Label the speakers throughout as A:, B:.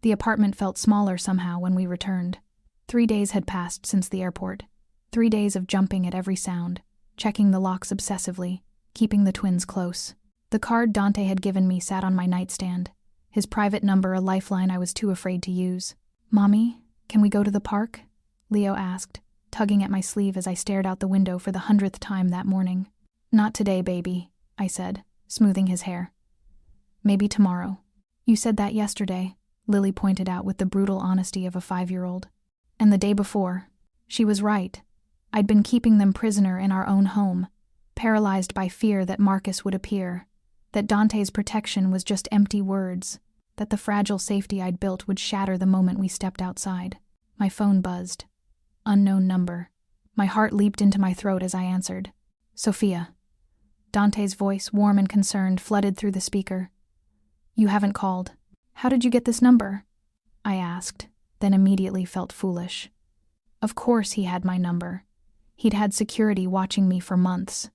A: The apartment felt smaller somehow when we returned. 3 days had passed since the airport. 3 days of jumping at every sound, checking the locks obsessively, keeping the twins close. The card Dante had given me sat on my nightstand, his private number a lifeline I was too afraid to use. "Mommy, can we go to the park?" Leo asked, tugging at my sleeve as I stared out the window for the 100th time that morning. "Not today, baby," I said, smoothing his hair. "Maybe tomorrow." "You said that yesterday," Lily pointed out with the brutal honesty of a 5-year-old. "And the day before." She was right. I'd been keeping them prisoner in our own home, paralyzed by fear that Marcus would appear, that Dante's protection was just empty words, that the fragile safety I'd built would shatter the moment we stepped outside. My phone buzzed. Unknown number. My heart leaped into my throat as I answered. "Sophia." Dante's voice, warm and concerned, flooded through the speaker. "You haven't called. How did you get this number?" I asked, then immediately felt foolish. Of course he had my number. He'd had security watching me for months.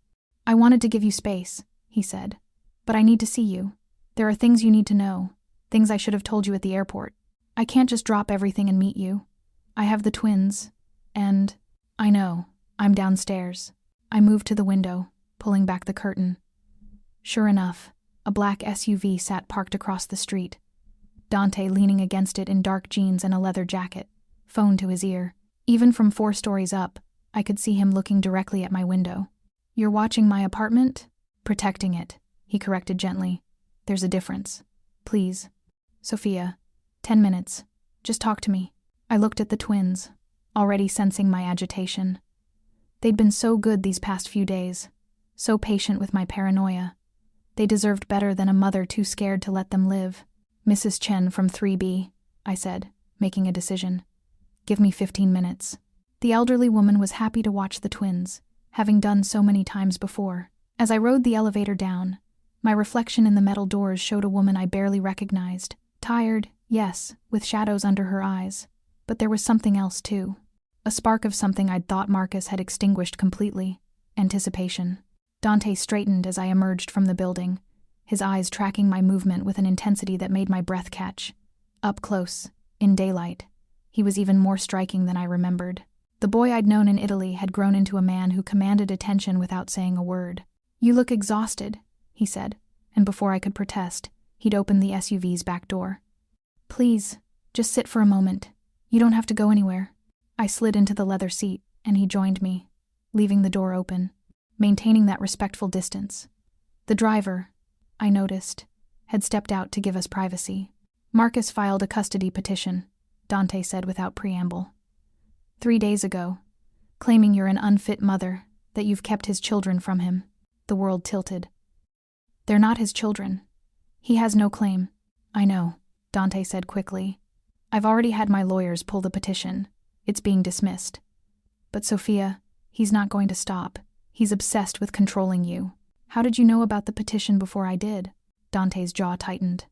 A: "I wanted to give you space," he said. "But I need to see you. There are things you need to know, things I should have told you at the airport. I can't just drop everything and meet you. I have the twins, and I know, I'm downstairs." I moved to the window, pulling back the curtain. Sure enough, a black SUV sat parked across the street. Dante leaning against it in dark jeans and a leather jacket, phone to his ear. Even from 4 stories up, I could see him looking directly at my window. "You're watching my apartment?" "Protecting it," he corrected gently. "There's a difference. Please." "Sophia, 10 minutes. Just talk to me." I looked at the twins, already sensing my agitation. They'd been so good these past few days, so patient with my paranoia. They deserved better than a mother too scared to let them live. "Mrs. Chen from 3B, I said, making a decision. "Give me 15 minutes. The elderly woman was happy to watch the twins, having done so many times before. As I rode the elevator down, my reflection in the metal doors showed a woman I barely recognized. Tired, yes, with shadows under her eyes. But there was something else too. A spark of something I'd thought Marcus had extinguished completely. Anticipation. Dante straightened as I emerged from the building, his eyes tracking my movement with an intensity that made my breath catch. Up close, in daylight, he was even more striking than I remembered. The boy I'd known in Italy had grown into a man who commanded attention without saying a word. "You look exhausted," he said, and before I could protest, he'd opened the SUV's back door. "Please, just sit for a moment. You don't have to go anywhere." I slid into the leather seat, and he joined me, leaving the door open, maintaining that respectful distance. The driver, I noticed, had stepped out to give us privacy. "Marcus filed a custody petition," Dante said without preamble. 3 days ago, claiming you're an unfit mother, that you've kept his children from him." The world tilted. "They're not his children. He has no claim." "I know," Dante said quickly. "I've already had my lawyers pull the petition. It's being dismissed. But Sophia, he's not going to stop. He's obsessed with controlling you." "How did you know about the petition before I did?" Dante's jaw tightened.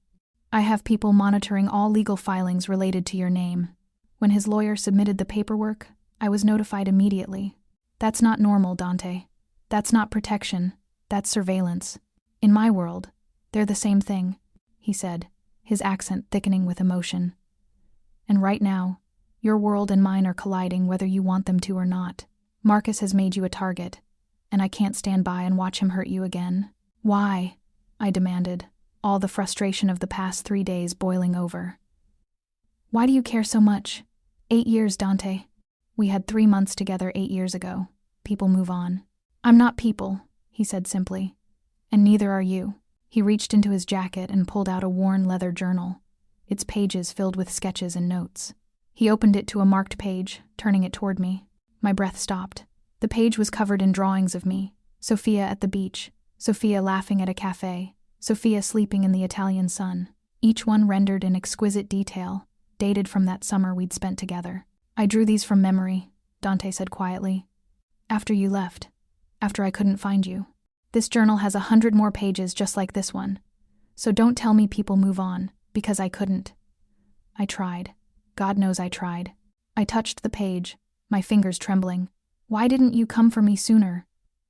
A: "I have people monitoring all legal filings related to your name. When his lawyer submitted the paperwork, I was notified immediately. That's not normal, Dante. That's not protection. That's surveillance. In my world, they're the same thing," he said, his accent thickening with emotion. "And right now, your world and mine are colliding whether you want them to or not. Marcus has made you a target, and I can't stand by and watch him hurt you again." "Why?" I demanded, all the frustration of the past 3 days boiling over. "Why do you care so much? 8 years, Dante. We had 3 months together 8 years ago. People move on." "I'm not people," he said simply. "And neither are you." He reached into his jacket and pulled out a worn leather journal, its pages filled with sketches and notes. He opened it to a marked page, turning it toward me. My breath stopped. The page was covered in drawings of me. Sophia at the beach, Sophia laughing at a cafe, Sophia sleeping in the Italian sun, each one rendered in exquisite detail, dated from that summer we'd spent together. "I drew these from memory," Dante said quietly. "After you left. After I couldn't find you. This journal has 100 more pages just like this one. So don't tell me people move on, because I couldn't. I tried. God knows I tried." I touched the page, my fingers trembling. "Why didn't you come for me sooner?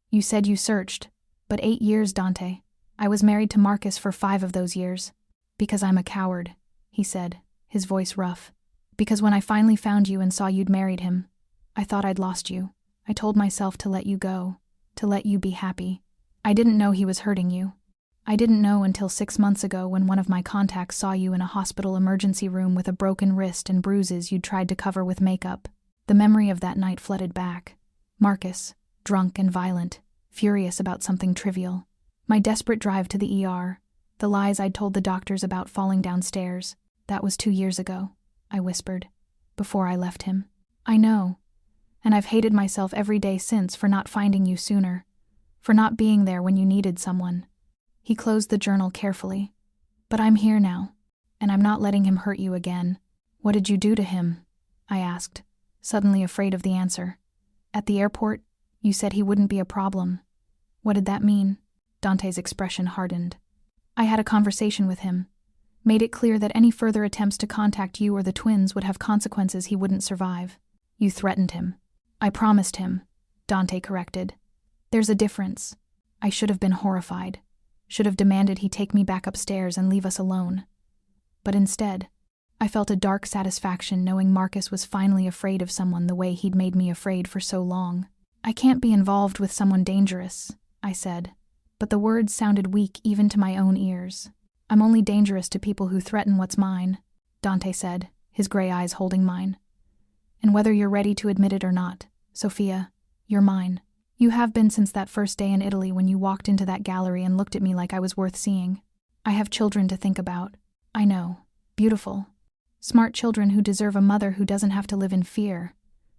A: You said you searched. But 8 years, Dante. I was married to Marcus for 5 of those years." "Because I'm a coward," he said, his voice rough. "Because when I finally found you and saw you'd married him, I thought I'd lost you. I told myself to let you go, to let you be happy. I didn't know he was hurting you. I didn't know until 6 months ago when one of my contacts saw you in a hospital emergency room with a broken wrist and bruises you'd tried to cover with makeup." The memory of that night flooded back. Marcus, drunk and violent, furious about something trivial. My desperate drive to the ER, the lies I'd told the doctors about falling downstairs. "That was 2 years ago," I whispered, "before I left him." "I know. And I've hated myself every day since for not finding you sooner, for not being there when you needed someone." He closed the journal carefully. "But I'm here now, and I'm not letting him hurt you again." "What did you do to him?" I asked, suddenly afraid of the answer. "At the airport, you said he wouldn't be a problem. What did that mean?" Dante's expression hardened. "I had a conversation with him, made it clear that any further attempts to contact you or the twins would have consequences he wouldn't survive." "You threatened him." "I promised him," Dante corrected. "There's a difference. I should have been horrified, should have demanded he take me back upstairs and leave us alone. But instead, I felt a dark satisfaction knowing Marcus was finally afraid of someone the way he'd made me afraid for so long. "I can't be involved with someone dangerous," I said, but the words sounded weak even to my own ears. "I'm only dangerous to people who threaten what's mine," Dante said, his gray eyes holding mine. "And whether you're ready to admit it or not, Sophia, you're mine. You have been since that first day in Italy when you walked into that gallery and looked at me like I was worth seeing. I have children to think about. I know. Beautiful. Smart children who deserve a mother who doesn't have to live in fear,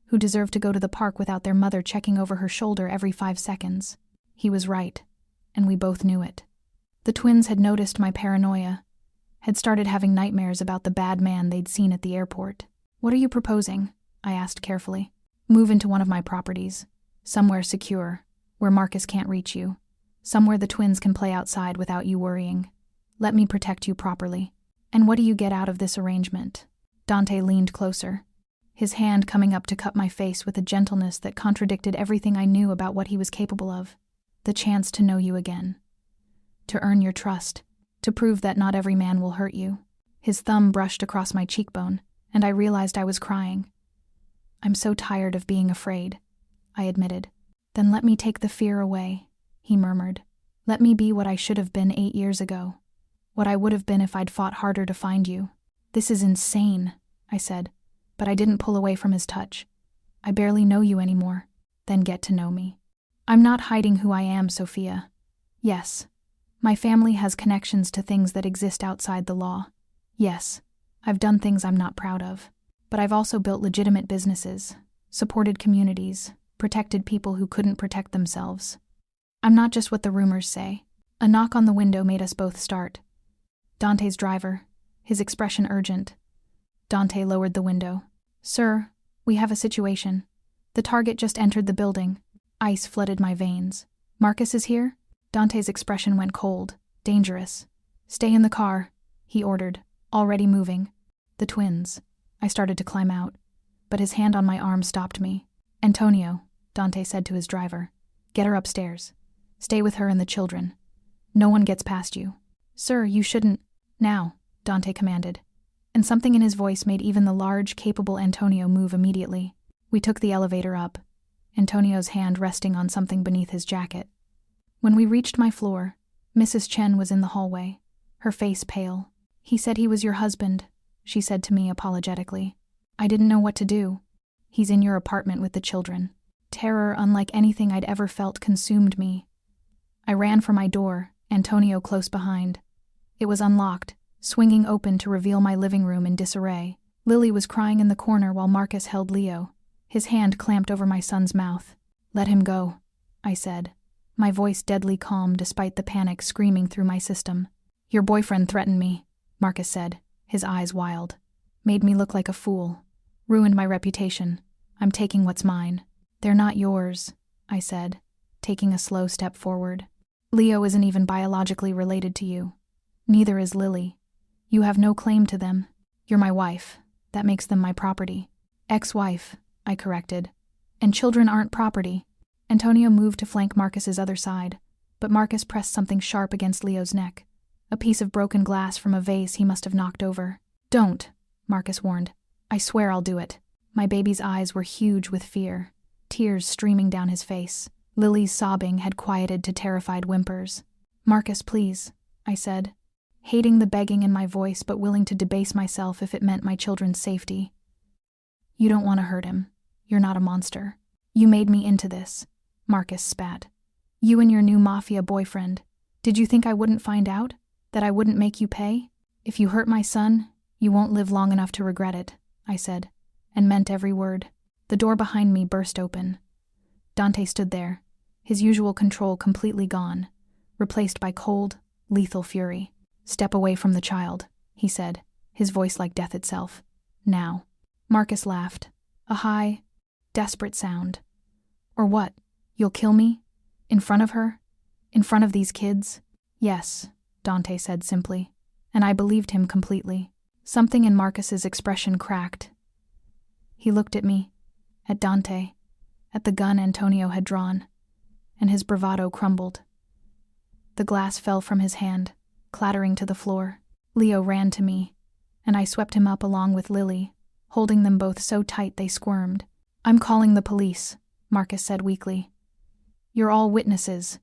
A: who deserve to go to the park without their mother checking over her shoulder every 5 seconds. He was right, and we both knew it. The twins had noticed my paranoia, had started having nightmares about the bad man they'd seen at the airport. "What are you proposing?" I asked carefully. "Move into one of my properties. Somewhere secure, where Marcus can't reach you. Somewhere the twins can play outside without you worrying. Let me protect you properly. And what do you get out of this arrangement?" Dante leaned closer, his hand coming up to cup my face with a gentleness that contradicted everything I knew about what he was capable of. "The chance to know you again. To earn your trust. To prove that not every man will hurt you." His thumb brushed across my cheekbone, and I realized I was crying. "I'm so tired of being afraid," I admitted. "Then let me take the fear away," he murmured. "Let me be what I should have been 8 years ago. What I would have been if I'd fought harder to find you." "This is insane," I said, but I didn't pull away from his touch. "I barely know you anymore. Then get to know me. I'm not hiding who I am, Sophia. Yes, my family has connections to things that exist outside the law. Yes, I've done things I'm not proud of. But I've also built legitimate businesses, supported communities, protected people who couldn't protect themselves. I'm not just what the rumors say." A knock on the window made us both start. Dante's driver, his expression urgent. Dante lowered the window. "Sir, we have a situation. The target just entered the building." Ice flooded my veins. "Marcus is here?" Dante's expression went cold, dangerous. "Stay in the car," he ordered, already moving. "The twins." I started to climb out, but his hand on my arm stopped me. "Antonio," Dante said to his driver, "get her upstairs. Stay with her and the children. No one gets past you." "Sir, you shouldn't." "Now," Dante commanded, and something in his voice made even the large, capable Antonio move immediately. We took the elevator up, Antonio's hand resting on something beneath his jacket. When we reached my floor, Mrs. Chen was in the hallway, her face pale. "He said he was your husband," she said to me apologetically. I didn't know what to do. "He's in your apartment with the children." Terror unlike anything I'd ever felt consumed me. I ran for my door, Antonio close behind. It was unlocked, swinging open to reveal my living room in disarray. Lily was crying in the corner while Marcus held Leo, his hand clamped over my son's mouth. "Let him go," I said, my voice deadly calm despite the panic screaming through my system. "Your boyfriend threatened me," Marcus said, his eyes wild. "Made me look like a fool. Ruined my reputation. I'm taking what's mine." "They're not yours," I said, taking a slow step forward. "Leo isn't even biologically related to you. Neither is Lily. You have no claim to them. You're my wife. That makes them my property." "Ex-wife," I corrected. "And children aren't property." Antonio moved to flank Marcus's other side, but Marcus pressed something sharp against Leo's neck, a piece of broken glass from a vase he must have knocked over. "Don't," Marcus warned. I swear I'll do it. My baby's eyes were huge with fear, tears streaming down his face. Lily's sobbing had quieted to terrified whimpers. Marcus, please, I said, hating the begging in my voice but willing to debase myself if it meant my children's safety. You don't want to hurt him. You're not a monster. You made me into this. Marcus spat. You and your new mafia boyfriend. Did you think I wouldn't find out? That I wouldn't make you pay? If you hurt my son, you won't live long enough to regret it, I said, and meant every word. The door behind me burst open. Dante stood there, his usual control completely gone, replaced by cold, lethal fury. Step away from the child, he said, his voice like death itself. Now. Marcus laughed. A high, desperate sound. Or what? You'll kill me? In front of her? In front of these kids? Yes, Dante said simply, and I believed him completely. Something in Marcus's expression cracked. He looked at me, at Dante, at the gun Antonio had drawn, and his bravado crumbled. The glass fell from his hand, clattering to the floor. Leo ran to me, and I swept him up along with Lily, holding them both so tight they squirmed. I'm calling the police, Marcus said weakly. You're all witnesses.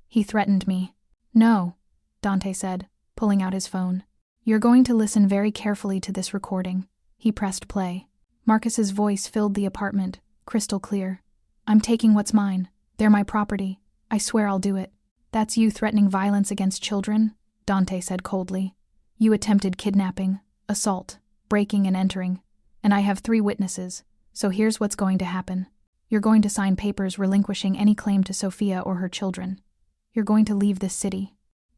A: He threatened me. No, Dante said, pulling out his phone. You're going to listen very carefully to this recording. He pressed play. Marcus's voice filled the apartment, crystal clear. I'm taking what's mine. They're my property. I swear I'll do it. That's you threatening violence against children? Dante said coldly. You attempted kidnapping, assault, breaking and entering. And I have 3 witnesses, so here's what's going to happen. You're going to sign papers relinquishing any claim to Sophia or her children. You're going to leave this city.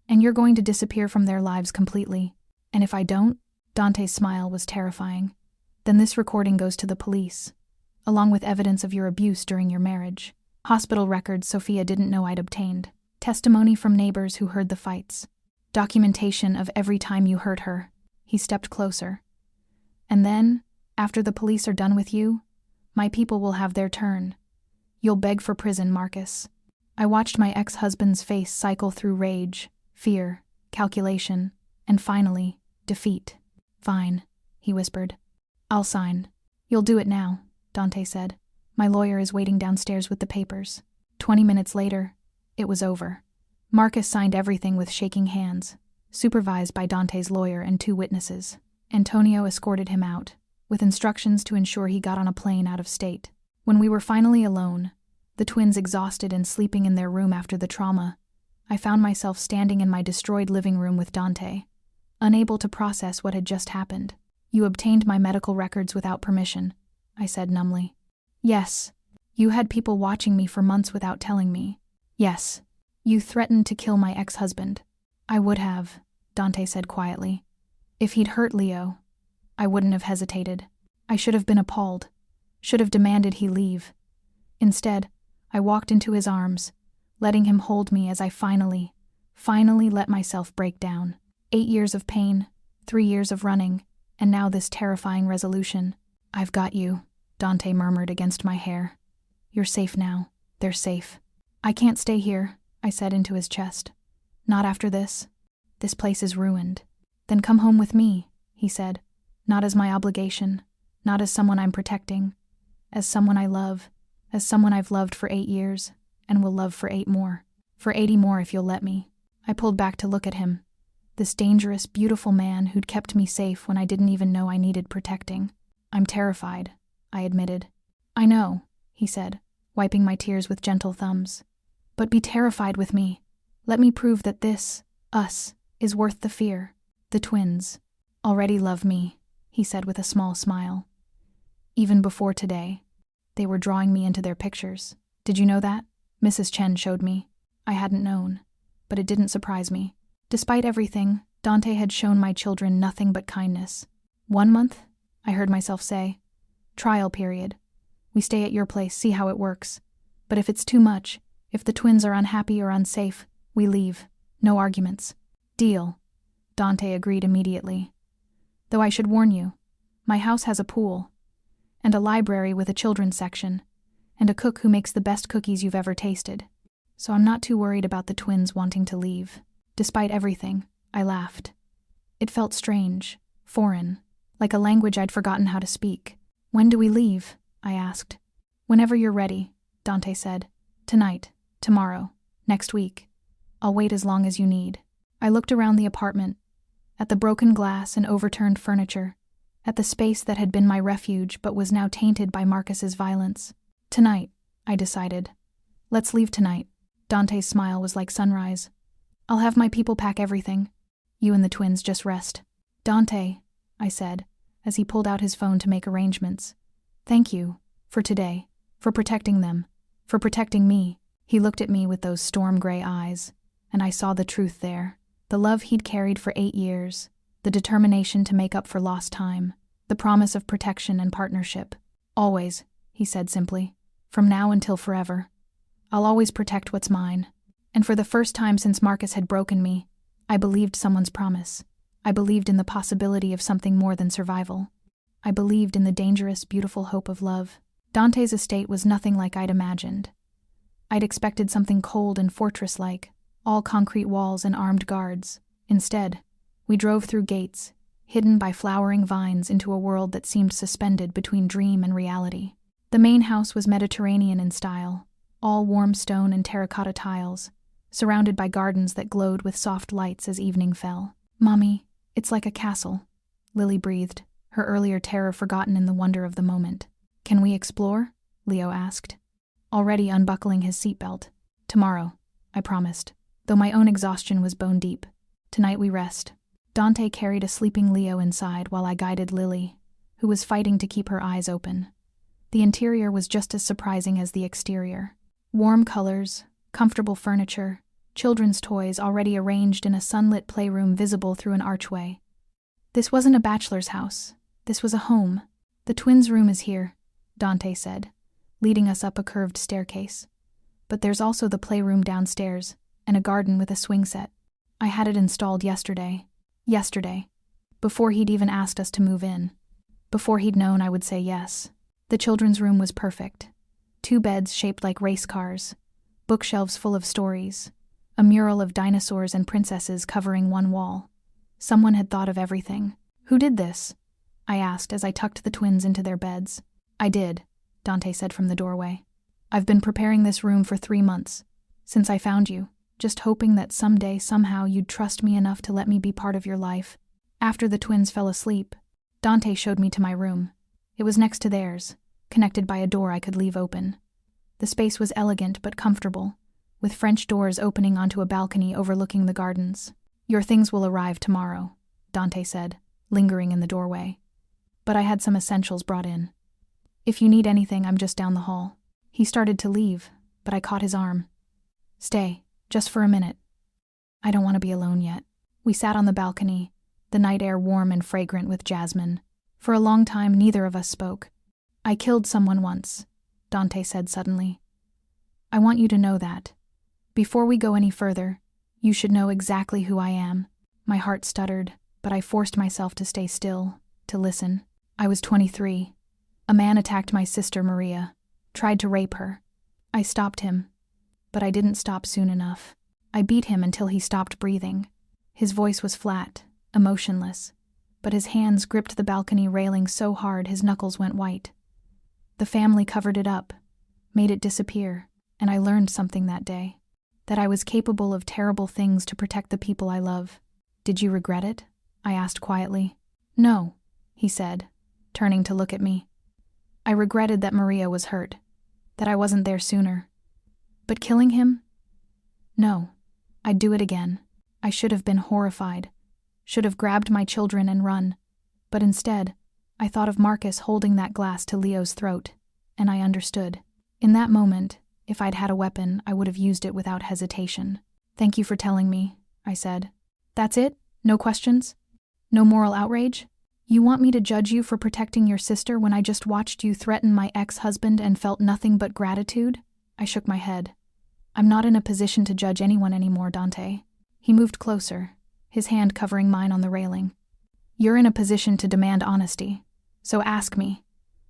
A: And you're going to disappear from their lives completely. And if I don't, Dante's smile was terrifying, then this recording goes to the police, along with evidence of your abuse during your marriage. Hospital records Sophia didn't know I'd obtained. Testimony from neighbors who heard the fights. Documentation of every time you hurt her. He stepped closer. And then, after the police are done with you, my people will have their turn. You'll beg for prison, Marcus. I watched my ex-husband's face cycle through rage, fear, calculation, and finally, defeat. Fine, he whispered. I'll sign. You'll do it now, Dante said. My lawyer is waiting downstairs with the papers. 20 minutes later, it was over. Marcus signed everything with shaking hands, supervised by Dante's lawyer and 2 witnesses. Antonio escorted him out, with instructions to ensure he got on a plane out of state. When we were finally alone, the twins exhausted and sleeping in their room after the trauma, I found myself standing in my destroyed living room with Dante, unable to process what had just happened. You obtained my medical records without permission, I said numbly. Yes. You had people watching me for months without telling me. Yes. You threatened to kill my ex-husband. I would have, Dante said quietly. If he'd hurt Leo, I wouldn't have hesitated. I should have been appalled, should have demanded he leave. Instead, I walked into his arms, letting him hold me as I finally let myself break down. 8 years of pain, 3 years of running, and now this terrifying resolution. I've got you, Dante murmured against my hair. You're safe now. They're safe. I can't stay here, I said into his chest. Not after this. This place is ruined. Then come home with me, he said. Not as my obligation, not as someone I'm protecting, as someone I love, as someone I've loved for 8 years, and will love for 8 more. For 80 more if you'll let me. I pulled back to look at him. This dangerous, beautiful man who'd kept me safe when I didn't even know I needed protecting. I'm terrified, I admitted. I know, he said, wiping my tears with gentle thumbs. But be terrified with me. Let me prove that this, us, is worth the fear. The twins already love me, he said with a small smile. Even before today, they were drawing me into their pictures. Did you know that? Mrs. Chen showed me. I hadn't known, but it didn't surprise me. Despite everything, Dante had shown my children nothing but kindness. 1 month, I heard myself say. Trial period. We stay at your place, see how it works. But if it's too much, if the twins are unhappy or unsafe, we leave. No arguments. Deal. Dante agreed immediately. Though I should warn you, my house has a pool, and a library with a children's section, and a cook who makes the best cookies you've ever tasted. So I'm not too worried about the twins wanting to leave. Despite everything, I laughed. It felt strange, foreign, like a language I'd forgotten how to speak. "When do we leave?" I asked. "Whenever you're ready," Dante said. "Tonight, tomorrow, next week. I'll wait as long as you need." I looked around the apartment, at the broken glass and overturned furniture, at the space that had been my refuge but was now tainted by Marcus's violence. "Tonight," I decided. "Let's leave tonight." Dante's smile was like sunrise. "I'll have my people pack everything. You and the twins just rest." "Dante," I said, as he pulled out his phone to make arrangements. "Thank you, for today, for protecting them, for protecting me." He looked at me with those storm-gray eyes, and I saw the truth there. The love he'd carried for 8 years, the determination to make up for lost time, the promise of protection and partnership. "Always," he said simply. "From now until forever. I'll always protect what's mine." And for the first time since Marcus had broken me, I believed someone's promise. I believed in the possibility of something more than survival. I believed in the dangerous, beautiful hope of love. Dante's estate was nothing like I'd imagined. I'd expected something cold and fortress-like, all concrete walls and armed guards. Instead, we drove through gates, hidden by flowering vines, into a world that seemed suspended between dream and reality. The main house was Mediterranean in style, all warm stone and terracotta tiles, surrounded by gardens that glowed with soft lights as evening fell. "Mommy, it's like a castle," Lily breathed, her earlier terror forgotten in the wonder of the moment. "Can we explore?" Leo asked, already unbuckling his seatbelt. "Tomorrow," I promised, though my own exhaustion was bone deep. "Tonight we rest." Dante carried a sleeping Leo inside while I guided Lily, who was fighting to keep her eyes open. The interior was just as surprising as the exterior. Warm colors, comfortable furniture, children's toys already arranged in a sunlit playroom visible through an archway. This wasn't a bachelor's house. This was a home. "The twins' room is here," Dante said, leading us up a curved staircase. "But there's also the playroom downstairs, and a garden with a swing set. I had it installed yesterday. Before he'd even asked us to move in. Before he'd known I would say yes." The children's room was perfect. 2 beds shaped like race cars, bookshelves full of stories, a mural of dinosaurs and princesses covering one wall. Someone had thought of everything. "Who did this?" I asked as I tucked the twins into their beds. "I did," Dante said from the doorway. "I've been preparing this room for 3 months, since I found you, just hoping that someday, somehow, you'd trust me enough to let me be part of your life." After the twins fell asleep, Dante showed me to my room. It was next to theirs, connected by a door I could leave open. The space was elegant but comfortable, with French doors opening onto a balcony overlooking the gardens. "Your things will arrive tomorrow," Dante said, lingering in the doorway. "But I had some essentials brought in. If you need anything, I'm just down the hall." He started to leave, but I caught his arm. "Stay, just for a minute. I don't want to be alone yet." We sat on the balcony, the night air warm and fragrant with jasmine. For a long time, neither of us spoke. "I killed someone once," Dante said suddenly. "I want you to know that. Before we go any further, you should know exactly who I am." My heart stuttered, but I forced myself to stay still, to listen. "I was 23. A man attacked my sister Maria, tried to rape her. I stopped him, but I didn't stop soon enough. I beat him until he stopped breathing." His voice was flat, emotionless, but his hands gripped the balcony railing so hard his knuckles went white. "The family covered it up, made it disappear, and I learned something that day. That I was capable of terrible things to protect the people I love." "Did you regret it?" I asked quietly. "No," he said, turning to look at me. "I regretted that Maria was hurt, that I wasn't there sooner. But killing him? No, I'd do it again. I should have been horrified, should have grabbed my children and run. But instead, I thought of Marcus holding that glass to Leo's throat, and I understood. In that moment, if I'd had a weapon, I would have used it without hesitation." "Thank you for telling me," I said. "That's it? No questions? No moral outrage? You want me to judge you for protecting your sister when I just watched you threaten my ex-husband and felt nothing but gratitude?" I shook my head. "I'm not in a position to judge anyone anymore, Dante." He moved closer, his hand covering mine on the railing. "You're in a position to demand honesty, so ask me.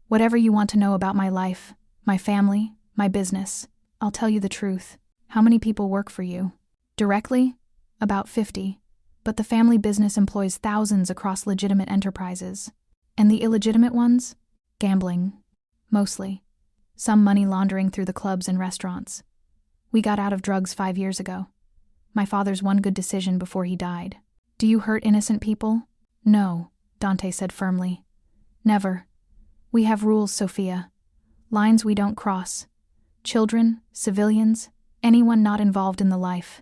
A: Whatever you want to know about my life, my family, my business, I'll tell you the truth. How many people work for you?" "Directly? About 50. But the family business employs thousands across legitimate enterprises. And the illegitimate ones? Gambling. Mostly. Some money laundering through the clubs and restaurants. We got out of drugs 5 years ago. My father's one good decision before he died. Do you hurt innocent people? No, Dante said firmly. Never. We have rules, Sophia. Lines we don't cross. Children, civilians, anyone not involved in the life.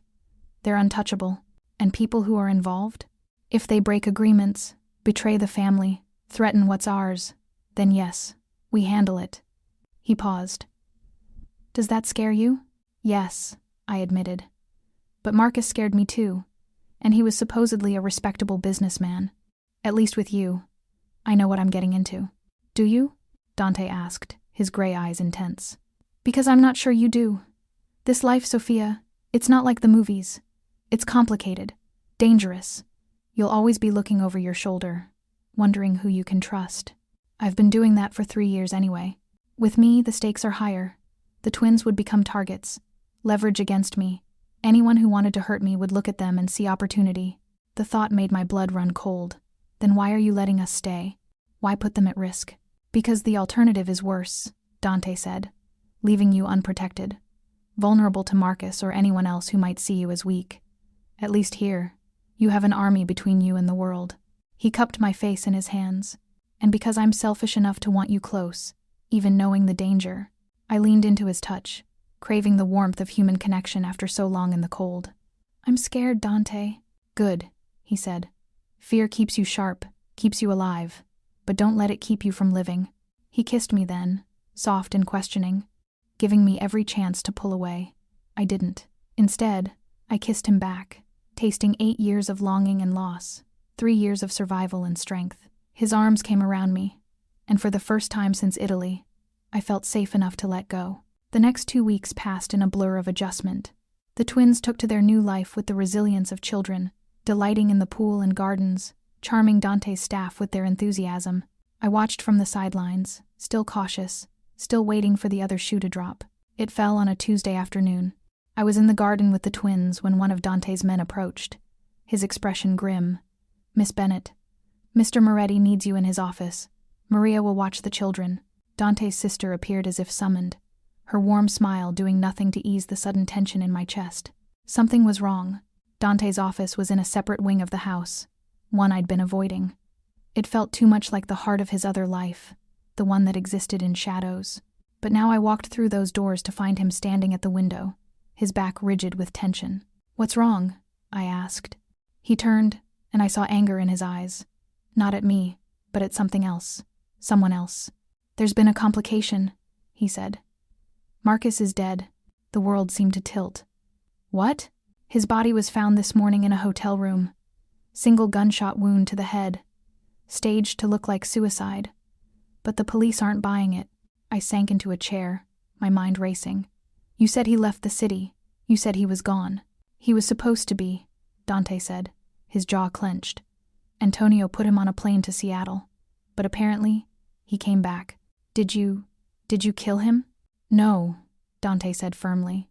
A: They're untouchable. And people who are involved? If they break agreements, betray the family, threaten what's ours, then yes, we handle it. He paused. Does that scare you? Yes, I admitted. But Marcus scared me too, and he was supposedly a respectable businessman. At least with you. I know what I'm getting into. Do you? Dante asked, his gray eyes intense. Because I'm not sure you do. This life, Sophia, it's not like the movies. It's complicated, dangerous. You'll always be looking over your shoulder, wondering who you can trust. I've been doing that for 3 years anyway. With me, the stakes are higher. The twins would become targets, leverage against me. Anyone who wanted to hurt me would look at them and see opportunity. The thought made my blood run cold. Then why are you letting us stay? Why put them at risk? Because the alternative is worse, Dante said, leaving you unprotected, vulnerable to Marcus or anyone else who might see you as weak. At least here, you have an army between you and the world. He cupped my face in his hands, and because I'm selfish enough to want you close, even knowing the danger, I leaned into his touch, craving the warmth of human connection after so long in the cold. I'm scared, Dante. Good, he said. Fear keeps you sharp, keeps you alive, but don't let it keep you from living. He kissed me then, soft and questioning, giving me every chance to pull away. I didn't. Instead, I kissed him back, tasting 8 years of longing and loss, 3 years of survival and strength. His arms came around me, and for the first time since Italy, I felt safe enough to let go. The next 2 weeks passed in a blur of adjustment. The twins took to their new life with the resilience of children, delighting in the pool and gardens, charming Dante's staff with their enthusiasm. I watched from the sidelines, still cautious, still waiting for the other shoe to drop. It fell on a Tuesday afternoon. I was in the garden with the twins when one of Dante's men approached, his expression grim. Miss Bennett, Mr. Moretti needs you in his office. Maria will watch the children. Dante's sister appeared as if summoned, her warm smile doing nothing to ease the sudden tension in my chest. Something was wrong. Dante's office was in a separate wing of the house, one I'd been avoiding. It felt too much like the heart of his other life, the one that existed in shadows. But now I walked through those doors to find him standing at the window, his back rigid with tension. What's wrong? I asked. He turned, and I saw anger in his eyes. Not at me, but at something else. Someone else. There's been a complication, he said. Marcus is dead. The world seemed to tilt. What? His body was found this morning in a hotel room. Single gunshot wound to the head. Staged to look like suicide. But the police aren't buying it. I sank into a chair, my mind racing. You said he left the city. You said he was gone. He was supposed to be, Dante said, his jaw clenched. Antonio put him on a plane to Seattle. But apparently, he came back. Did you kill him? No, Dante said firmly.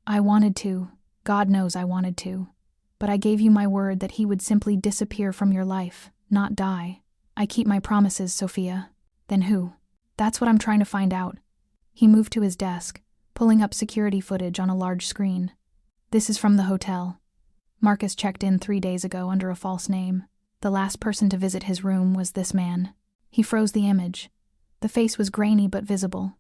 A: I wanted to. God knows I wanted to. But I gave you my word that he would simply disappear from your life, not die. I keep my promises, Sophia. Then who? That's what I'm trying to find out. He moved to his desk, pulling up security footage on a large screen. This is from the hotel. Marcus checked in 3 days ago under a false name. The last person to visit his room was this man. He froze the image. The face was grainy but visible.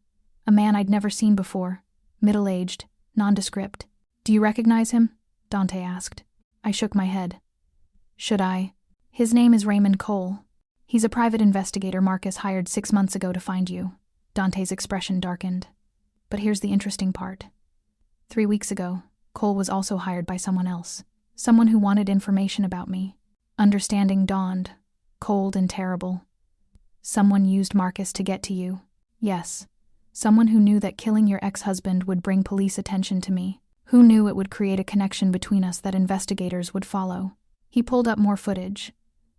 A: A man I'd never seen before, middle-aged, nondescript. Do you recognize him? Dante asked. I shook my head. Should I? His name is Raymond Cole. He's a private investigator Marcus hired 6 months ago to find you. Dante's expression darkened. But here's the interesting part. 3 weeks ago, Cole was also hired by someone else. Someone who wanted information about me. Understanding dawned, cold and terrible. Someone used Marcus to get to you. Yes. Someone who knew that killing your ex-husband would bring police attention to me. Who knew it would create a connection between us that investigators would follow. He pulled up more footage,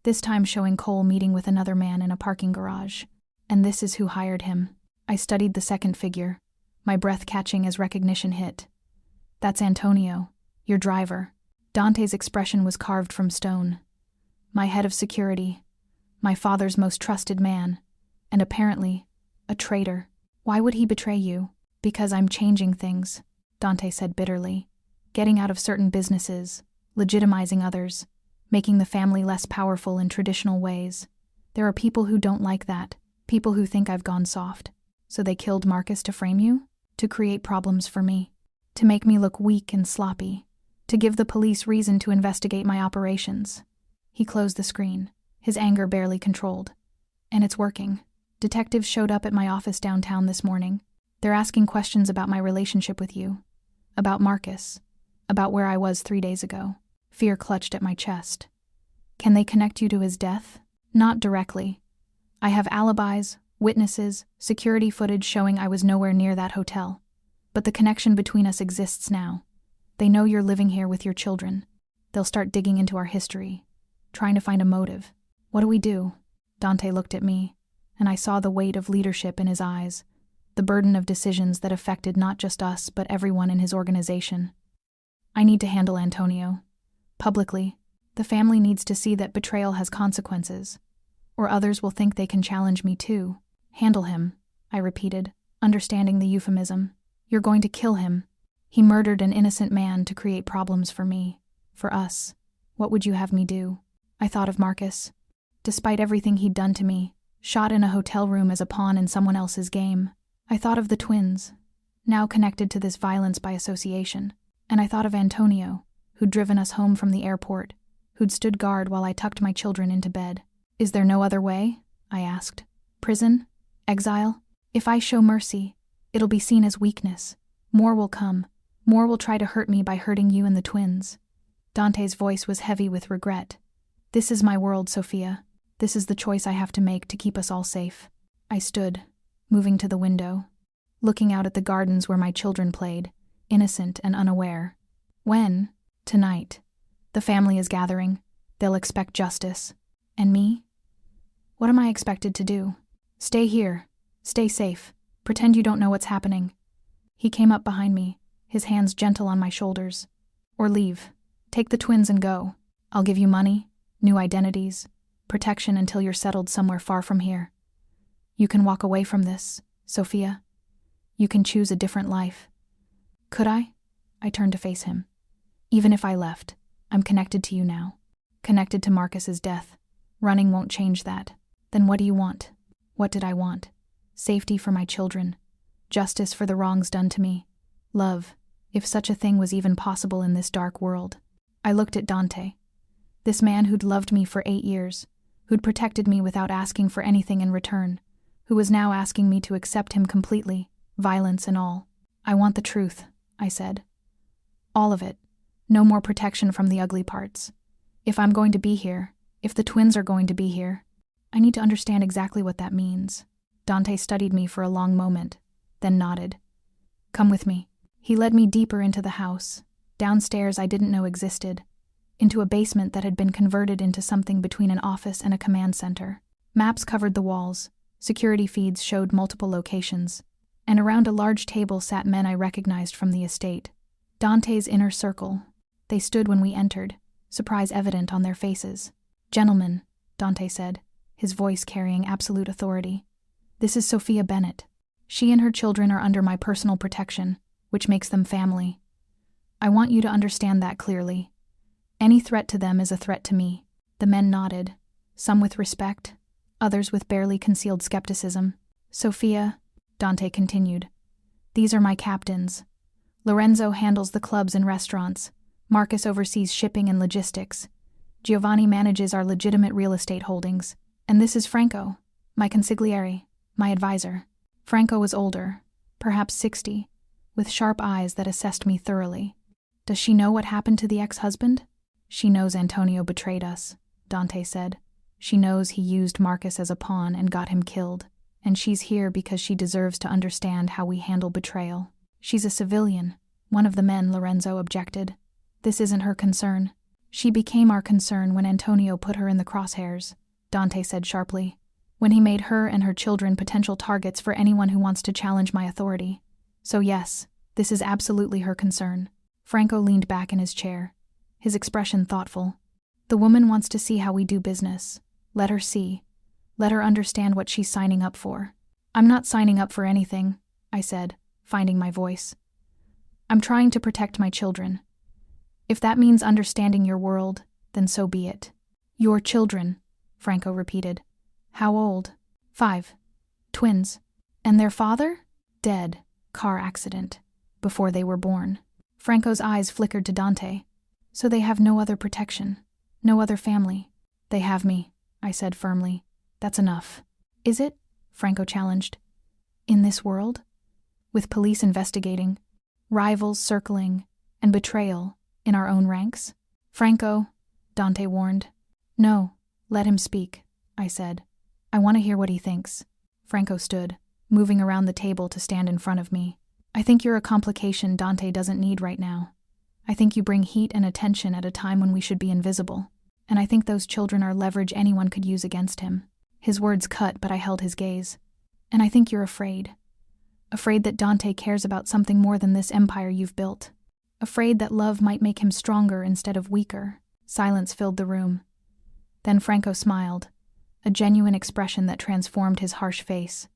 A: this time showing Cole meeting with another man in a parking garage. And this is who hired him. I studied the second figure, my breath catching as recognition hit. That's Antonio, your driver. Dante's expression was carved from stone. My head of security, my father's most trusted man, and apparently, a traitor. Why would he betray you? Because I'm changing things, Dante said bitterly. Getting out of certain businesses, legitimizing others, making the family less powerful in traditional ways. There are people who don't like that, people who think I've gone soft. So they killed Marcus to frame you? To create problems for me? To make me look weak and sloppy? To give the police reason to investigate my operations? He closed the screen, his anger barely controlled. And it's working. Detectives showed up at my office downtown this morning. They're asking questions about my relationship with you, about Marcus, about where I was 3 days ago. Fear clutched at my chest. Can they connect you to his death? Not directly. I have alibis, witnesses, security footage showing I was nowhere near that hotel. But the connection between us exists now. They know you're living here with your children. They'll start digging into our history, trying to find a motive. What do we do? Dante looked at me, and I saw the weight of leadership in his eyes, the burden of decisions that affected not just us but everyone in his organization. I need to handle Antonio. Publicly. The family needs to see that betrayal has consequences, or others will think they can challenge me too. Handle him, I repeated, understanding the euphemism. You're going to kill him. He murdered an innocent man to create problems for me, for us. What would you have me do? I thought of Marcus. Despite everything he'd done to me, shot in a hotel room as a pawn in someone else's game. I thought of the twins, now connected to this violence by association. And I thought of Antonio, who'd driven us home from the airport, who'd stood guard while I tucked my children into bed. Is there no other way? I asked. Prison? Exile? If I show mercy, it'll be seen as weakness. More will come. More will try to hurt me by hurting you and the twins. Dante's voice was heavy with regret. This is my world, Sophia. This is the choice I have to make to keep us all safe. I stood, moving to the window, looking out at the gardens where my children played, innocent and unaware. When? Tonight. The family is gathering. They'll expect justice. And me? What am I expected to do? Stay here. Stay safe. Pretend you don't know what's happening. He came up behind me, his hands gentle on my shoulders. Or leave. Take the twins and go. I'll give you money, new identities, protection until you're settled somewhere far from here. You can walk away from this, Sophia. You can choose a different life. Could I? I turned to face him. Even if I left, I'm connected to you now. Connected to Marcus's death. Running won't change that. Then what do you want? What did I want? Safety for my children. Justice for the wrongs done to me. Love, if such a thing was even possible in this dark world. I looked at Dante. This man who'd loved me for 8 years, who'd protected me without asking for anything in return, who was now asking me to accept him completely, violence and all. I want the truth, I said. All of it. No more protection from the ugly parts. If I'm going to be here, if the twins are going to be here, I need to understand exactly what that means. Dante studied me for a long moment, then nodded. Come with me. He led me deeper into the house, downstairs I didn't know existed, into a basement that had been converted into something between an office and a command center. Maps covered the walls, security feeds showed multiple locations, and around a large table sat men I recognized from the estate. Dante's inner circle. They stood when we entered, surprise evident on their faces. Gentlemen, Dante said, his voice carrying absolute authority. This is Sophia Bennett. She and her children are under my personal protection, which makes them family. I want you to understand that clearly. Any threat to them is a threat to me. The men nodded, some with respect, others with barely concealed skepticism. Sophia, Dante continued, these are my captains. Lorenzo handles the clubs and restaurants. Marcus oversees shipping and logistics. Giovanni manages our legitimate real estate holdings. And this is Franco, my consigliere, my advisor. Franco was older, perhaps 60, with sharp eyes that assessed me thoroughly. Does she know what happened to the ex-husband? She knows Antonio betrayed us, Dante said. She knows he used Marcus as a pawn and got him killed. And she's here because she deserves to understand how we handle betrayal. She's a civilian, one of the men, Lorenzo objected. This isn't her concern. She became our concern when Antonio put her in the crosshairs, Dante said sharply, when he made her and her children potential targets for anyone who wants to challenge my authority. So yes, this is absolutely her concern. Franco leaned back in his chair, his expression thoughtful. The woman wants to see how we do business. Let her see. Let her understand what she's signing up for. I'm not signing up for anything, I said, finding my voice. I'm trying to protect my children. If that means understanding your world, then so be it. Your children, Franco repeated. How old? 5. Twins. And their father? Dead. Car accident. Before they were born. Franco's eyes flickered to Dante. So they have no other protection. No other family. They have me, I said firmly. That's enough. Is it? Franco challenged. In this world? With police investigating, rivals circling, and betrayal in our own ranks? Franco, Dante warned. No, let him speak, I said. I want to hear what he thinks. Franco stood, moving around the table to stand in front of me. I think you're a complication Dante doesn't need right now. I think you bring heat and attention at a time when we should be invisible. And I think those children are leverage anyone could use against him. His words cut, but I held his gaze. And I think you're afraid. Afraid that Dante cares about something more than this empire you've built. Afraid that love might make him stronger instead of weaker. Silence filled the room. Then Franco smiled, a genuine expression that transformed his harsh face.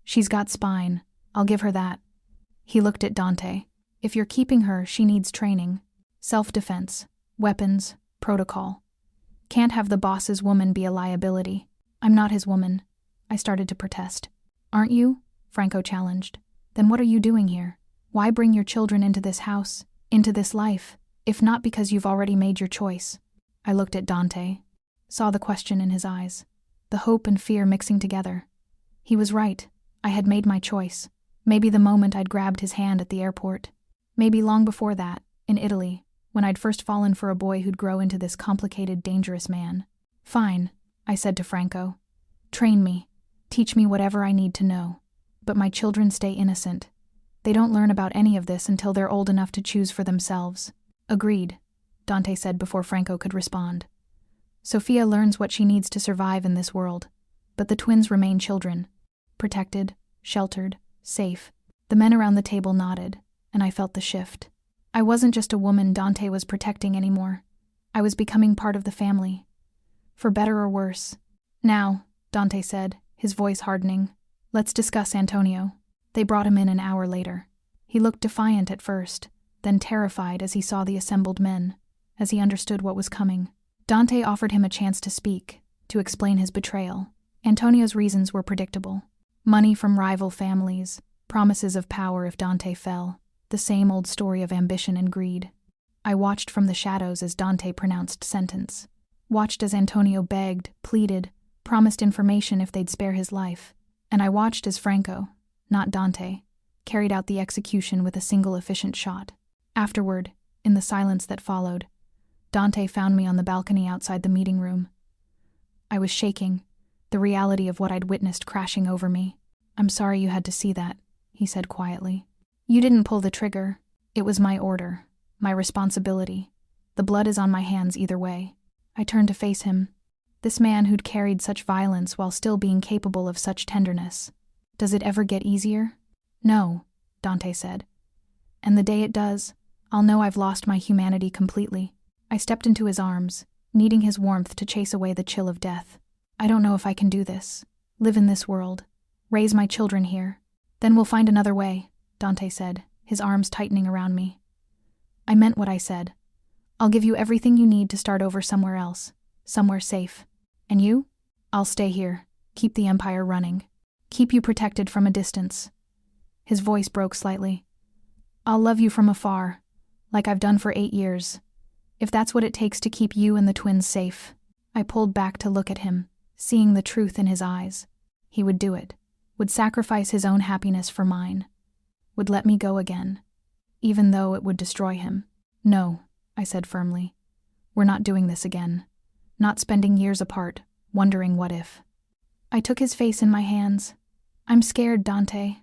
A: She's got spine, I'll give her that. He looked at Dante. If you're keeping her, she needs training. Self-defense, weapons, protocol. Can't have the boss's woman be a liability. I'm not his woman. I started to protest. Aren't you? Franco challenged. Then what are you doing here? Why bring your children into this house, into this life, if not because you've already made your choice? I looked at Dante, saw the question in his eyes, the hope and fear mixing together. He was right. I had made my choice. Maybe the moment I'd grabbed his hand at the airport. Maybe long before that, in Italy, when I'd first fallen for a boy who'd grow into this complicated, dangerous man. Fine, I said to Franco. Train me. Teach me whatever I need to know. But my children stay innocent. They don't learn about any of this until they're old enough to choose for themselves. Agreed, Dante said before Franco could respond. Sophia learns what she needs to survive in this world, but the twins remain children. Protected, sheltered, safe. The men around the table nodded, and I felt the shift. I wasn't just a woman Dante was protecting anymore. I was becoming part of the family. For better or worse. Now, Dante said, his voice hardening, let's discuss Antonio. They brought him in an hour later. He looked defiant at first, then terrified as he saw the assembled men, as he understood what was coming. Dante offered him a chance to speak, to explain his betrayal. Antonio's reasons were predictable. Money from rival families, promises of power if Dante fell, the same old story of ambition and greed. I watched from the shadows as Dante pronounced sentence. Watched as Antonio begged, pleaded, promised information if they'd spare his life. And I watched as Franco, not Dante, carried out the execution with a single efficient shot. Afterward, in the silence that followed, Dante found me on the balcony outside the meeting room. I was shaking, the reality of what I'd witnessed crashing over me. I'm sorry you had to see that, he said quietly. You didn't pull the trigger. It was my order, my responsibility. The blood is on my hands either way. I turned to face him. This man who'd carried such violence while still being capable of such tenderness. Does it ever get easier? No, Dante said. And the day it does, I'll know I've lost my humanity completely. I stepped into his arms, needing his warmth to chase away the chill of death. I don't know if I can do this. Live in this world. Raise my children here. Then we'll find another way, Dante said, his arms tightening around me. I meant what I said. I'll give you everything you need to start over somewhere else, somewhere safe. And you? I'll stay here, keep the empire running, keep you protected from a distance. His voice broke slightly. I'll love you from afar, like I've done for 8 years, if that's what it takes to keep you and the twins safe. I pulled back to look at him, seeing the truth in his eyes. He would do it, would sacrifice his own happiness for mine, would let me go again, even though it would destroy him. No, I said firmly. We're not doing this again. Not spending years apart, wondering what if. I took his face in my hands. I'm scared, Dante.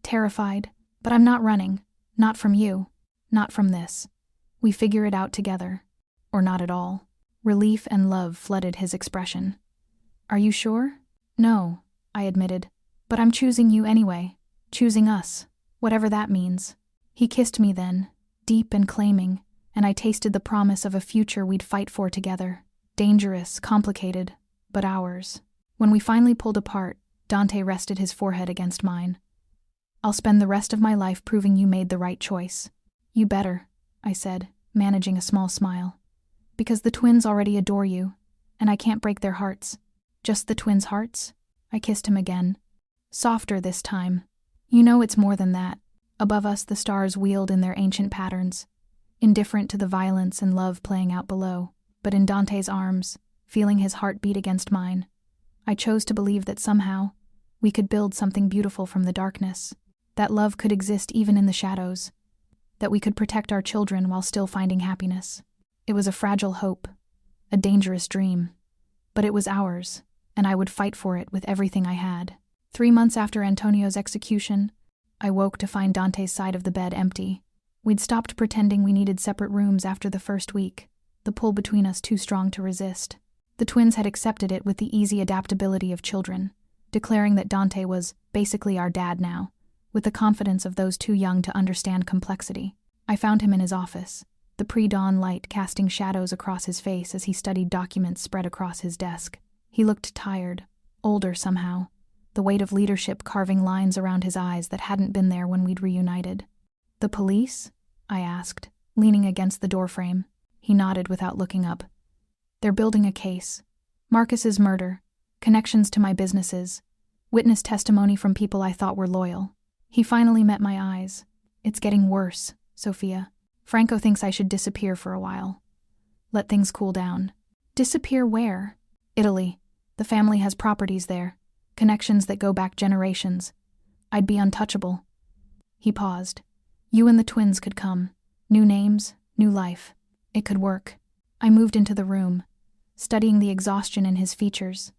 A: Terrified, but I'm not running. Not from you. Not from this. We figure it out together. Or not at all. Relief and love flooded his expression. Are you sure? No, I admitted. But I'm choosing you anyway. Choosing us. Whatever that means. He kissed me then, deep and claiming, and I tasted the promise of a future we'd fight for together. Dangerous, complicated, but ours. When we finally pulled apart, Dante rested his forehead against mine. "I'll spend the rest of my life proving you made the right choice." "You better," I said, managing a small smile. "Because the twins already adore you, and I can't break their hearts." "Just the twins' hearts?" I kissed him again. Softer this time. "You know it's more than that." Above us the stars wheeled in their ancient patterns, indifferent to the violence and love playing out below. But in Dante's arms, feeling his heart beat against mine, I chose to believe that somehow we could build something beautiful from the darkness, that love could exist even in the shadows, that we could protect our children while still finding happiness. It was a fragile hope, a dangerous dream, but it was ours, and I would fight for it with everything I had. 3 months after Antonio's execution, I woke to find Dante's side of the bed empty. We'd stopped pretending we needed separate rooms after the first week, the pull between us too strong to resist. The twins had accepted it with the easy adaptability of children, declaring that Dante was basically our dad now, with the confidence of those too young to understand complexity. I found him in his office, the pre-dawn light casting shadows across his face as he studied documents spread across his desk. He looked tired, older somehow, the weight of leadership carving lines around his eyes that hadn't been there when we'd reunited. "The police?" I asked, leaning against the doorframe. He nodded without looking up. "They're building a case. Marcus's murder, connections to my businesses, witness testimony from people I thought were loyal." He finally met my eyes. "It's getting worse, Sophia. Franco thinks I should disappear for a while. Let things cool down." "Disappear where?" "Italy. The family has properties there, connections that go back generations. I'd be untouchable." He paused. "You and the twins could come. New names, new life. It could work." I moved into the room, studying the exhaustion in his features.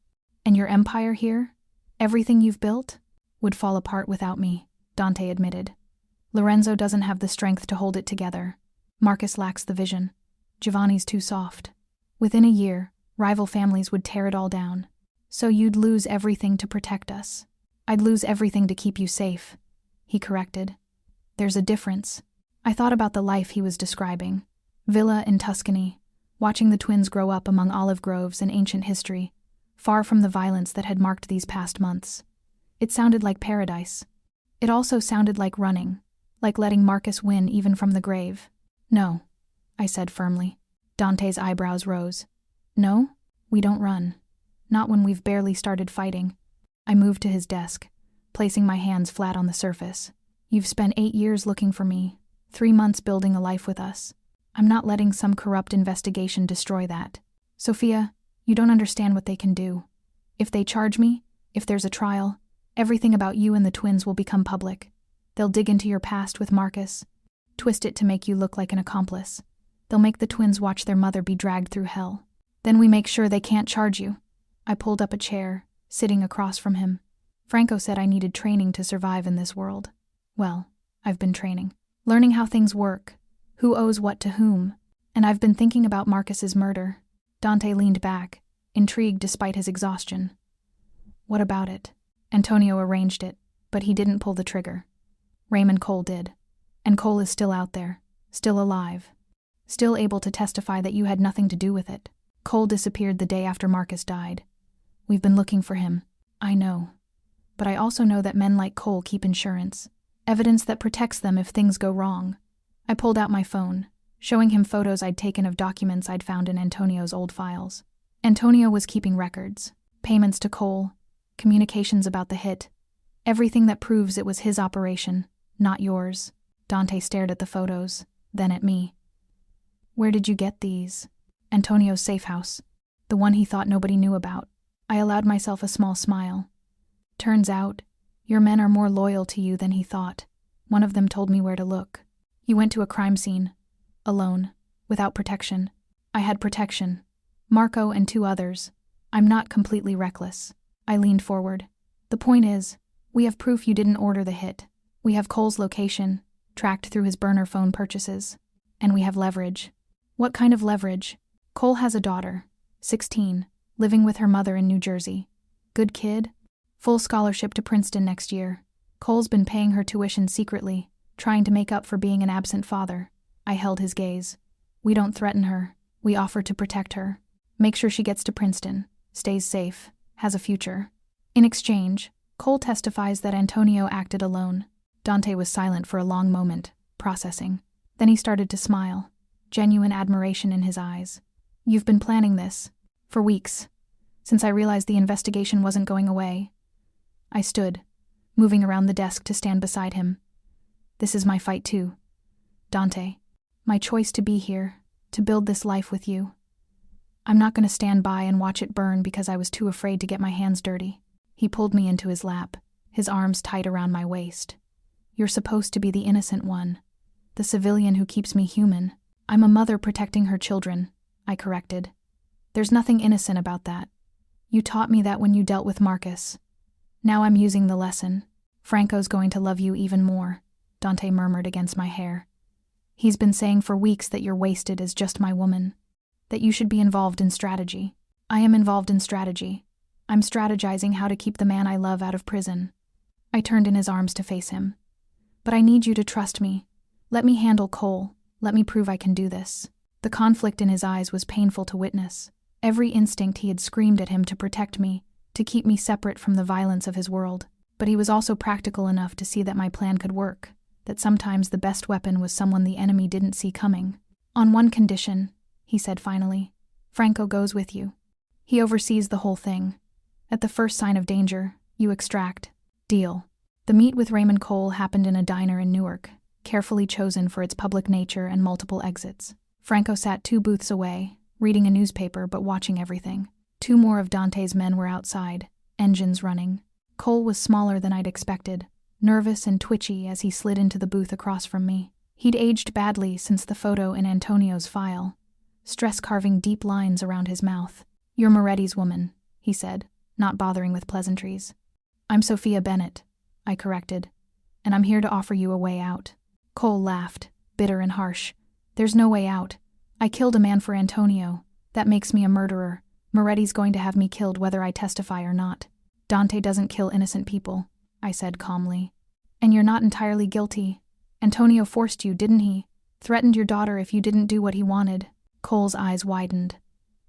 A: "And your empire here? Everything you've built?" "Would fall apart without me," Dante admitted. "Lorenzo doesn't have the strength to hold it together. Marcus lacks the vision. Giovanni's too soft. Within a year, rival families would tear it all down. So you'd lose everything to protect us." "I'd lose everything to keep you safe," he corrected. "There's a difference." I thought about the life he was describing. Villa in Tuscany, watching the twins grow up among olive groves and ancient history, far from the violence that had marked these past months. It sounded like paradise. It also sounded like running, like letting Marcus win even from the grave. "No," I said firmly. Dante's eyebrows rose. "No? We don't run. Not when we've barely started fighting." I moved to his desk, placing my hands flat on the surface. "You've spent 8 years looking for me, 3 months building a life with us. I'm not letting some corrupt investigation destroy that. Sophia, you don't understand what they can do. If they charge me, if there's a trial, everything about you and the twins will become public. They'll dig into your past with Marcus, twist it to make you look like an accomplice. They'll make the twins watch their mother be dragged through hell. Then we make sure they can't charge you." I pulled up a chair, sitting across from him. "Franco said I needed training to survive in this world. Well, I've been training. Learning how things work, who owes what to whom, and I've been thinking about Marcus's murder." Dante leaned back, intrigued despite his exhaustion. "What about it?" "Antonio arranged it, but he didn't pull the trigger. Raymond Cole did. And Cole is still out there, still alive, still able to testify that you had nothing to do with it. Cole disappeared the day after Marcus died. We've been looking for him." "I know. But I also know that men like Cole keep insurance, evidence that protects them if things go wrong." I pulled out my phone, showing him photos I'd taken of documents I'd found in Antonio's old files. Antonio was keeping records, payments to Cole, communications about the hit, everything that proves it was his operation, not yours. Dante stared at the photos, then at me. "Where did you get these?" "Antonio's safe house, the one he thought nobody knew about." I allowed myself a small smile. "Turns out, your men are more loyal to you than he thought. One of them told me where to look. He went to a crime scene, alone, without protection. I had protection. Marco and 2 others. I'm not completely reckless." I leaned forward. "The point is, we have proof you didn't order the hit. We have Cole's location, tracked through his burner phone purchases. And we have leverage." "What kind of leverage?" "Cole has a daughter, 16, living with her mother in New Jersey. Good kid. Full scholarship to Princeton next year. Cole's been paying her tuition secretly, trying to make up for being an absent father." I held his gaze. "We don't threaten her. We offer to protect her. Make sure she gets to Princeton, stays safe, has a future. In exchange, Cole testifies that Antonio acted alone. Dante was silent for a long moment, processing. Then he started to smile, genuine admiration in his eyes. You've been planning this for weeks, since I realized the investigation wasn't going away. I stood, moving around the desk to stand beside him. This is my fight too, Dante. My choice to be here, to build this life with you. I'm not going to stand by and watch it burn because I was too afraid to get my hands dirty. He pulled me into his lap, his arms tight around my waist. You're supposed to be the innocent one, the civilian who keeps me human. I'm a mother protecting her children, I corrected. There's nothing innocent about that. You taught me that when you dealt with Marcus. Now I'm using the lesson. Franco's going to love you even more, Dante murmured against my hair. He's been saying for weeks that you're wasted as just my woman, that you should be involved in strategy. I am involved in strategy. I'm strategizing how to keep the man I love out of prison. I turned in his arms to face him. But I need you to trust me. Let me handle Cole. Let me prove I can do this. The conflict in his eyes was painful to witness. Every instinct he had screamed at him to protect me, to keep me separate from the violence of his world. But he was also practical enough to see that my plan could work, that sometimes the best weapon was someone the enemy didn't see coming. On one condition, he said finally, Franco goes with you. He oversees the whole thing. At the first sign of danger, you extract. Deal. The meet with Raymond Cole happened in a diner in Newark, carefully chosen for its public nature and multiple exits. Franco sat 2 booths away, reading a newspaper but watching everything. 2 more of Dante's men were outside, engines running. Cole was smaller than I'd expected, nervous and twitchy as he slid into the booth across from me. He'd aged badly since the photo in Antonio's file, stress carving deep lines around his mouth. You're Moretti's woman, he said, not bothering with pleasantries. I'm Sophia Bennett, I corrected, and I'm here to offer you a way out. Cole laughed, bitter and harsh. There's no way out. I killed a man for Antonio. That makes me a murderer. Moretti's going to have me killed whether I testify or not. Dante doesn't kill innocent people, I said calmly. And you're not entirely guilty. Antonio forced you, didn't he? Threatened your daughter if you didn't do what he wanted. Cole's eyes widened.